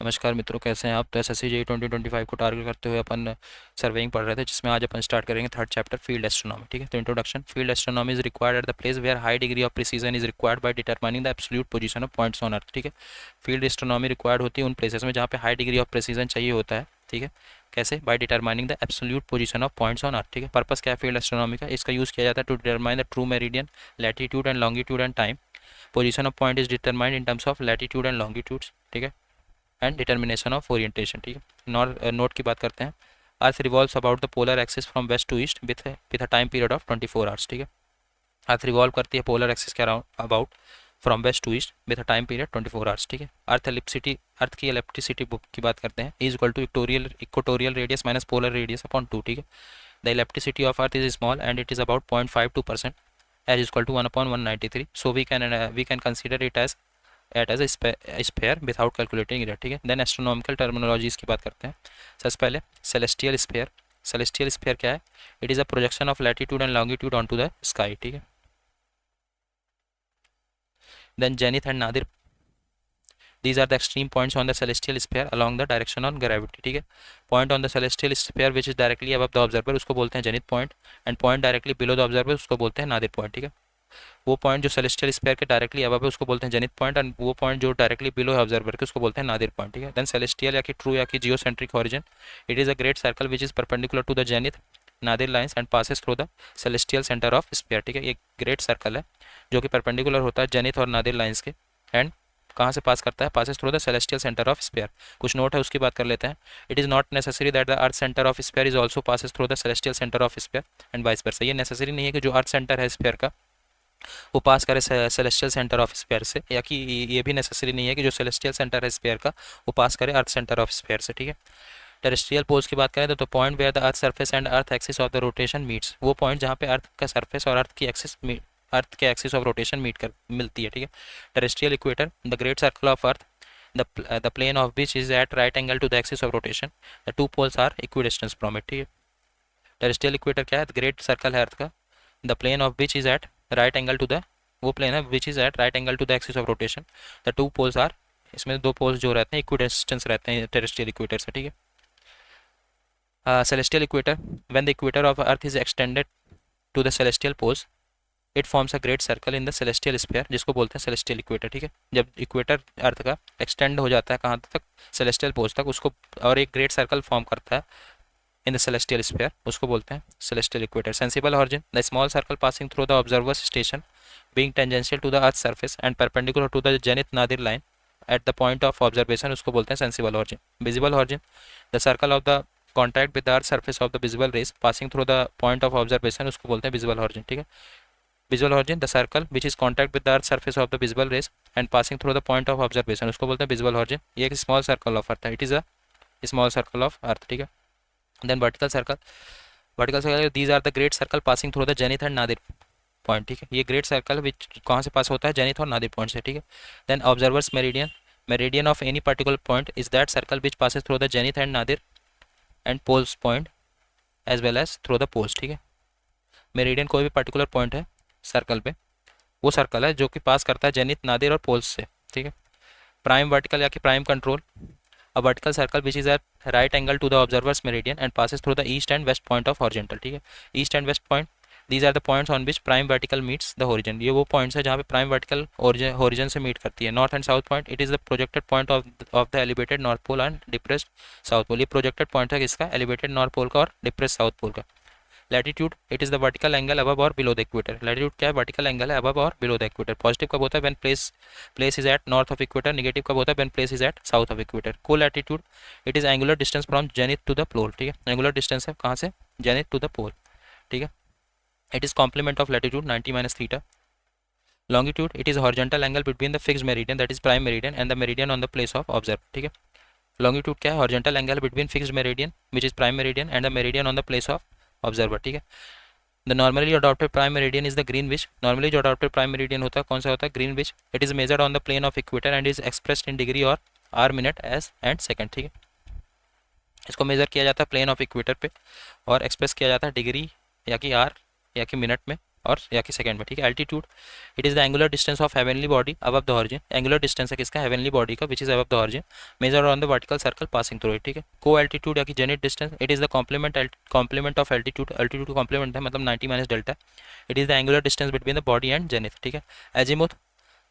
नमस्कार मित्रों, कैसे हैं आप। तो एसएससी जेई 2025 को टारगेट करते हुए अपन सर्वेइंग पढ़ रहे थे, जिसमें आज अपन स्टार्ट करेंगे थर्ड चैप्टर फील्ड एस्ट्रोनॉमी। ठीक है, तो introduction. Field astronomy is required at the place where high degree of precision is required by determining the absolute position of points on earth. ठीक है, फील्ड एस्ट्रोनॉमी रिक्वायर्ड होती है उन places में जहाँ पे हाई डिग्री ऑफ प्रिसीजन चाहिए होता है। ठीक है, कैसे? By determining the absolute position of points on earth. ठीक है, पर्पस क्या है फील्ड एस्ट्रोनॉमी का? इसका यूज़ किया जाता है to determine the true meridian, latitude and longitude and time. Position of point is determined in terms of latitude and longitudes. ठीक है, एंड डिटर्मिनेशन ऑफ ओरिएंटेशन। ठीक है, नोट की बात करते हैं। Earth revolves about the polar axis from west to east with a time period of 24 hours. ठीक है, अर्थ रिवॉल्व करती है पोलर एक्सिस के around about from west to east with a time period 24 hours. ठीक है, earth की ellipticity की बात करते हैं, is equal to equatorial radius minus polar radius upon 2। ठीक है, the ellipticity of earth is small and it is about 0.52%, as equal to 1/193। So we can consider it as a sphere without calculating area. ठीक है, then astronomical terminologies की बात करते हैं। सबसे पहले सेलेस्टियल स्फेयर। सेलेस्टियल स्फेयर क्या है? It is a projection of latitude and longitude on to the sky. ठीक है, then zenith and nadir, these are the extreme points on the celestial sphere along the direction on gravity। ठीक है, point on the celestial sphere which is directly above the observer उसको बोलते हैं zenith point, and point directly below the observer उसको बोलते हैं Nadir point. ठीक है, वो पॉइंट जो सेलेस्टियल स्फीयर के डायरेक्टली अबव है उसको बोलते हैं जेनिथ पॉइंट, एंड वो पॉइंट जो डायरेक्टली बिलो है ऑब्जर्वर के उसको बोलते हैं नादिर पॉइंट। ठीक है, देन सेलेस्टियल या कि ट्रू या कि geocentric origin. It is a great circle which is perpendicular to the zenith nadir lines and passes through the celestial centre of sphere. ठीक है, ये ग्रेट सर्कल है जो कि परपेंडिकुलर होता है जेनिथ और नादिर लाइंस के, एंड कहाँ से पास करता है? Passes through the celestial centre of sphere. कुछ नोट है उसकी बात कर लेते हैं। It is not necessary that the earth centre of sphere is also passes through the celestial centre of sphere and vice versa. ये नेसेसरी नहीं है कि जो अर्थ सेंटर है स्फीयर का वो पास करे सेलेस्टियल सेंटर ऑफ स्फीयर से, या कि ये भी नेसेसरी नहीं है कि जो सेलेस्टियल सेंटर है स्फीयर का वो पास करे अर्थ सेंटर ऑफ स्फीयर से। ठीक है, टेरेस्ट्रियल पोल्स की बात करें तो point where the earth surface and earth axis of the rotation meets, वो पॉइंट जहाँ पे अर्थ का सरफेस और अर्थ के एक्सिस ऑफ रोटेशन मीट कर मिलती है। ठीक है, terrestrial equator, the great circle of earth, the plane of which is at right angle to the axis of rotation, the two poles are equidistant from it। ठीक है, terrestrial equator क्या है? Great circle है earth का, the plane of which is at right angle to the, वो plane है which is at right angle to the axis of rotation, the two poles are, इसमें दो पोल्स जो रहते हैं इक्विडिस्टेंस रहते हैं टेरेस्ट्रियल इक्वेटर से। ठीक है, celestial equator, when the equator of earth is extended to the celestial poles it forms a great circle in the celestial sphere, जिसको बोलते हैं सेलेस्टियल इक्वेटर। ठीक है, जब इक्वेटर अर्थ का एक्सटेंड हो जाता है कहाँ तक? सेलेस्टियल पोल्स तक, उसको और एक ग्रेट सर्कल फॉर्म करता है इन द celestial sphere, उसको बोलते हैं celestial equator। sensible origin, the small circle passing through the observer's station being tangential to the earth's surface and perpendicular to the zenith nadir line at the point of observation, उसको बोलते हैं sensible origin। visible origin, the circle of the contact with the earth's surface of the visible rays passing through the point of observation, उसको बोलते हैं visible origin। ठीक है, visual origin, the circle which is contact with the earth's surface of the visible rays and passing through the point of observation, उसको बोलते हैं visible origin। ये एक small circle of earth है, it is a small circle of earth। ठीक है, then vertical circle, these are the great circle passing through the zenith and nadir point. ठीक है, ये ग्रेट सर्कल विच कहाँ से पास होता है? जेनिथ और नादिर पॉइंट से। ठीक है, then observer's meridian, meridian of any particular point is that circle which passes through the zenith and nadir and poles point as well as through the poles. ठीक है, मेरिडियन कोई भी पर्टिकुलर पॉइंट है circle पे, वो circle है जो कि पास करता है जेनिथ नादिर और पोल्स से। ठीक है, प्राइम वर्टिकल या कि prime control, a vertical circle which is at right angle to the observer's meridian and passes through the east and west point of horizontal। ठीक है, east and west point, these are the points on which prime vertical meets the horizon। ये वो points है जहाँ पे prime vertical horizon से meet करती है। North and south point, it is the projected point of the elevated north pole and depressed south pole. ये projected point है किसका? एलिवेटेड नॉर्थ पोल का और डिप्रेस्ड साउथ पोल का। Latitude, it is the vertical angle above और below the equator. Latitude क्या है? Vertical angle है अबव और बिलो द इक्वेटर। पॉजिटिव कब होता है? When place is at north of equator. Negative कब होता है? When place is at south of equator. Colatitude, it is angular distance from zenith to the pole. ठीक है, angular distance है कहाँ से? Zenith to the pole. ठीक है, it is complement of latitude 90 minus theta. Longitude, it is horizontal angle between the fixed meridian that is prime meridian and the meridian on the place of observe. ठीक है, longitude क्या है? Horizontal angle between fixed meridian which is prime meridian and the meridian on the place of observer. ठीक है, the normally adopted prime meridian is the Greenwich. Normally जो adopted prime meridian होता है कौन सा होता है? Greenwich. It is measured on the plane of equator and is expressed in degree और arc minutes and second. ठीक है, इसको मेजर किया जाता है प्लेन ऑफ इक्वेटर पे और एक्सप्रेस किया जाता है डिग्री या कि आर या कि मिनट में और या कि सेकंड में, ठीक है। Altitude, it is the angular distance of heavenly body above the horizon, angular distance है किसका, हेवनली बॉडी का, which is above the horizon, measure on the vertical circle passing through it, ठीक है। को एल्टीट्यूड या कि zenith distance, it is the complement of altitude, altitude complement है मतलब 90 minus delta, it is the angular distance between the body and zenith, ठीक है। Azimuth,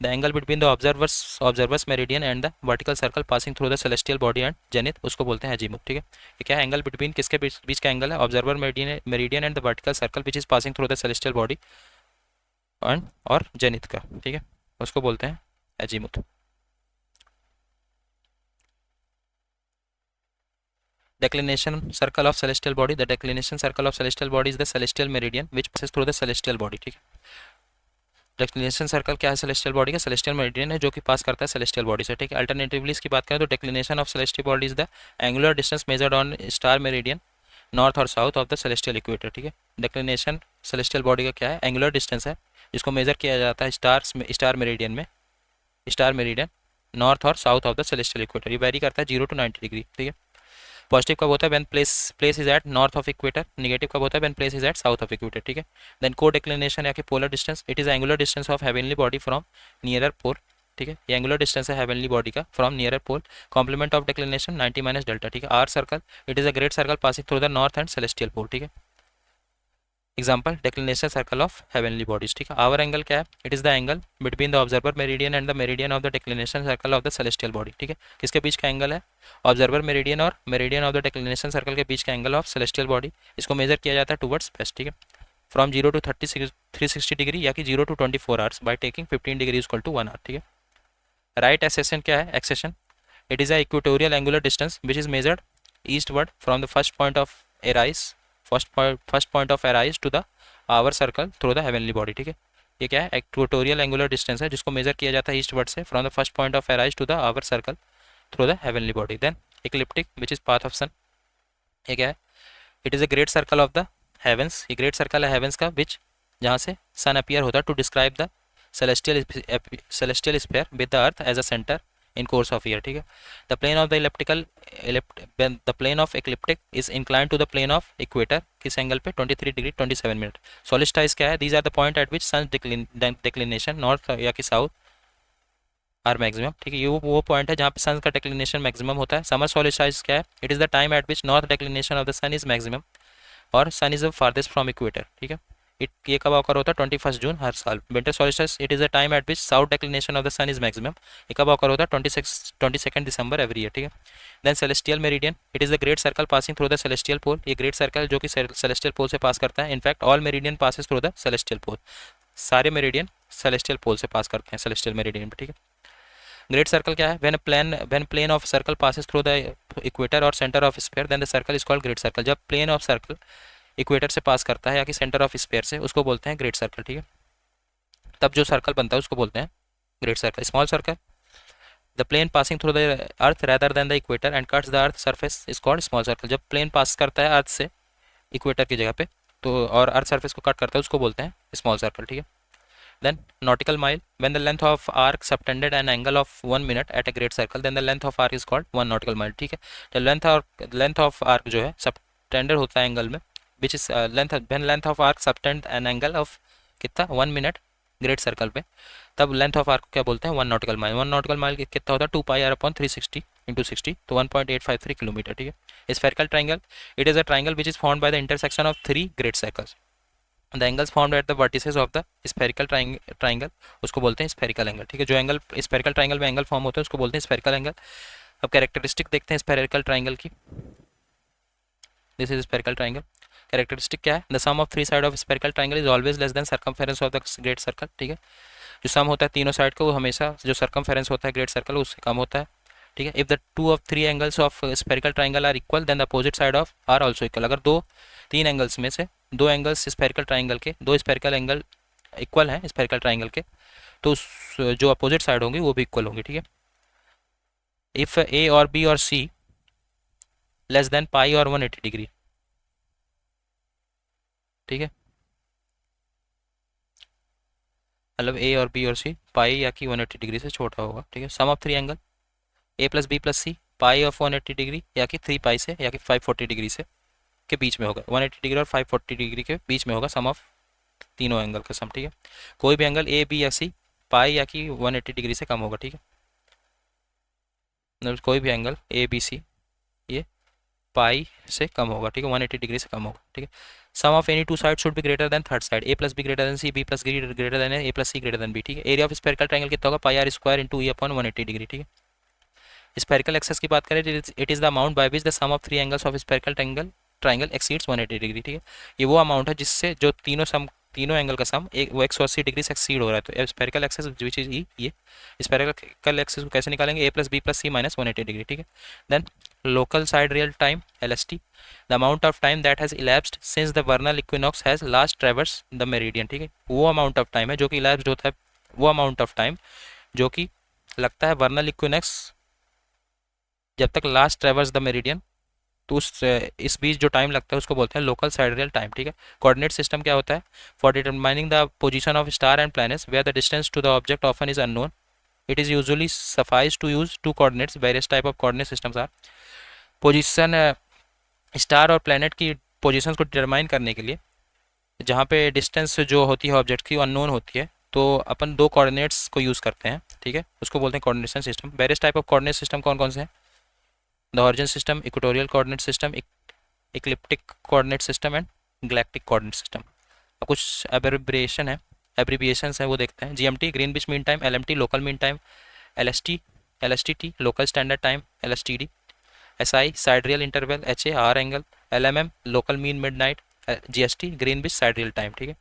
the angle between the observers meridian and the vertical circle passing through the celestial body and zenith, उसको बोलते हैं azimuth, ठीक है। ये क्या है, एंगल बिटवीन किसके बीच का एंगल है, observer meridian and the vertical circle which is passing through the celestial body and और जेनिथ का, ठीक है, उसको बोलते हैं azimuth. Declination circle of celestial body, the declination circle of celestial body is the celestial meridian which passes through the celestial body, ठीक है। Declination circle क्या है सेलेस्टियल बॉडी का, सेलेस्टियल मेरिडियन है जो कि पास करता है सेलेस्टियल बॉडी से, ठीक है। अल्टरनेटिवली इसकी बात करें तो declination of celestial body is the angular distance measured on star meridian north और south of the celestial equator, ठीक है। डेक्लिनेशन सेलेस्टियल बॉडी का क्या है, एंगुलर डिस्टेंस है जिसको मेजर किया जाता है स्टार मेरिडियन में, स्टार मेरिडियन नॉर्थ और south of the celestial equator, ये वेरी करता है 0 to 90 डिग्री, ठीक है। पॉजिटिव कब होता है, when place is at north of equator, negative कब होता है, when place is at south of equator, ठीक है। देन को डिक्लिनेशन या कि polar distance, it is angular distance of heavenly body from nearer pole, ठीक है। ये एंगुलर डिस्टेंस है हेवनली बॉडी का from nearer pole, complement of declination 90 minus delta, ठीक है। Hour circle, it is a great circle passing through the north and celestial पोल, ठीक है। Example declination circle of heavenly bodies, ठीक है। Hour angle क्या है, it is the angle between the observer meridian and the meridian of the declination circle of the celestial body, ठीक है। किसके बीच का एंगल है, ऑब्जर्वर मेरिडियन और meridian of the declination circle के बीच का एंगल ऑफ सेलेस्टियल बॉडी, इसको major किया जाता है टुवर्ड्स वेस्ट, ठीक है। फ्रॉम 0 to 360 डिग्री या कि 0 to 24 hours by taking 15 degree equal to 1 hour, ठीक है। राइट एक्सेशन क्या है, ascension, it is a equatorial angular distance which is measured eastward from the first point of Aries to the hour circle through the heavenly body, ठीक है। ये क्या है, equatorial angular distance है जिसको मेजर किया जाता है ईस्टवर्ड से from the first point of Aries to the hour circle through the heavenly body. Then ecliptic which is path of sun, ये क्या है, it is a great circle of the heavens, ये great circle है heavens का which जहाँ से sun appear होता है to describe the celestial sphere with the earth as a center in course of year, ठीक है। the plane of the the plane of ecliptic is inclined to the plane of equator, किस angle पे 23 degree 27 minute. सोलिस्टाइज क्या है, these are the point at which sun's declination north या कि south are maximum, ठीक है। ये वो पॉइंट है जहाँ पे सन का डिक्लिनेशन मैक्सिमम होता है। समर सोलिस्टाइज क्या है, it is the time at which north declination of the sun is maximum और sun is the farthest from equator, ठीक है। ये कब ऑकर होता है, 21 जून हर साल। Winter solstice, it is the time at which south declination of the sun is maximum, ये कब ऑकर होता है, 22 दिसंबर एवरी ईयर, ठीक है। Then celestial meridian, it is the great circle passing through the celestial pole, ये great circle जो कि celestial पोल से पास करता है। In fact all meridian passes through the celestial pole, सारे मेरिडियन सेलेस्टियल पोल से पास करते हैं सेलेस्टियल मेरिडियन पर, ठीक है। ग्रेट सर्कल क्या है, when plane of circle passes through the equator और centre of sphere then the circle is called great circle. जब प्लेन ऑफ सर्कल इक्वेटर से पास करता है या कि सेंटर ऑफ स्फीयर से, उसको बोलते हैं ग्रेट सर्कल, ठीक है। तब जो सर्कल बनता है उसको बोलते हैं great circle. Small circle, the plane passing through the earth rather than the equator and cuts the earth surface is called small circle. जब प्लेन पास करता है अर्थ से इक्वेटर की जगह पे तो और अर्थ सर्फेस को कट करता है उसको बोलते हैं स्मॉल सर्कल, ठीक है। Then nautical mile, when the length of arc subtended an angle of 1 minute at a great circle, then the length of arc is called 1 nautical mile, ठीक है। तो लेंथ ऑफ आर्क जो है subtended होता है angle में, which is length of arc subtend an angle of कितना 1 minute great circle पे, तब लेंथ ऑफ आर्क को क्या बोलते हैं 1 नॉटिकल माइल। 1 नॉटिकल माइल कितना होता है 2 पाई आर अपॉन 360 इंटू 60, तो 1.853 किलोमीटर, ठीक है। Spherical triangle, it is a triangle which is found by the intersection of 3 great circles, the angles formed at the vertices of the spherical triangle, उसको बोलते हैं spherical angle, ठीक है। जो angle spherical triangle में angle form होते हैं उसको बोलते हैं स्फेरिकल एंगल। अब कैरेक्टरिस्टिक देखते हैं स्फेरिकल ट्राइंगल की, this is spherical triangle. Characteristic क्या है, the sum of 3 side of spherical triangle is always less than circumference of the great circle, ठीक है। जो सम होता है तीनों साइड का वो हमेशा जो सर्कमफेरेंस होता है ग्रेट सर्कल उससे कम होता है, ठीक है। If the 2 of 3 angles of spherical triangle are equal then the opposite side of are also equal. अगर 3 एंगल्स में से 2 एंगल्स स्फेरिकल ट्राइंगल के, 2 स्फेरिकल एंगल इक्वल हैं स्फेरिकल ट्राइंगल के, तो जो अपोजिट साइड होंगी वो भी इक्वल होंगी, ठीक है। इफ ए और बी और सी लेस देन पाई और 180 डिग्री, ठीक है। मतलब ए और बी और सी पाई या कि 180 डिग्री से छोटा होगा, ठीक है। Sum of 3 angle a plus B plus c pi of 180 degree या कि 3 पाई से या कि 540 डिग्री से के बीच में होगा, 180 डिग्री और 540 डिग्री के बीच में होगा सम ऑफ तीनों एंगल का सम, ठीक है। कोई भी एंगल ए बी या सी पाई या कि 180 डिग्री से कम होगा, ठीक है। मतलब कोई भी एंगल ए बी सी ये पाई से कम होगा, ठीक है, 180 डिग्री से कम होगा, ठीक है। Sum of any two side should be greater than third side, a plus b greater than c, b plus greater than a plus c greater than b, ठीक है। एरिया ऑफ स्फेरिकल ट्रायंगल कितना होगा, pi r square into e upon 180 degree, ठीक है। Spherical excess की बात करें, it is the amount by which the sum of three angles of spherical triangle exceeds 180 degree, ठीक है। ये वो अमाउंट है जिससे जो तीनों एंगल का सम एक वो 180 डिग्री से एक्सीड हो रहा है। तो spherical excess which is E, ये स्फेरिकल एक्सेस को कैसे निकालेंगे, A plus B plus C minus 180 degree, ठीक है। Then local sidereal time LST, the amount of time that has elapsed since the vernal equinox has last traverse the meridian, ठीक है। वो amount of time है जो कि elapsed होता है, वो अमाउंट ऑफ टाइम जो कि लगता है वर्नल इक्विनॉक्स जब तक लास्ट ट्रेवर्स द मेरिडियन, तो उस इस बीच जो टाइम लगता है उसको बोलते हैं लोकल साइडरियल टाइम, ठीक है। कोऑर्डिनेट सिस्टम क्या होता है, for determining the position of star and planets where the distance to the object often is unknown, it is usually suffices to use two coordinates, various type of coordinate systems are. Position star और planet की positions को determine करने के लिए जहाँ पे distance जो होती है ऑब्जेक्ट की वो अननोन होती है, तो अपन दो कोऑर्डिनेट्स को यूज़ करते हैं, ठीक है, उसको बोलते हैं coordination system. Various type of coordinate system कौन कौन से हैं, the origin system, equatorial coordinate system, ecliptic coordinate system and galactic coordinate system. अब कुछ एब्रिविएशंस हैं वो देखते हैं। GMT Greenwich mean time, LMT local mean time, LST local standard time, LSTD, SI sidereal interval, HA hour angle, LMM local mean midnight, GST Greenwich sidereal time, ठीक है।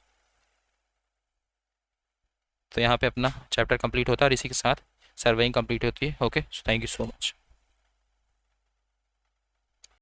तो यहाँ पे अपना चैप्टर कंप्लीट होता है और इसी के साथ सर्वेइंग कंप्लीट होती है। Okay, thank you so much.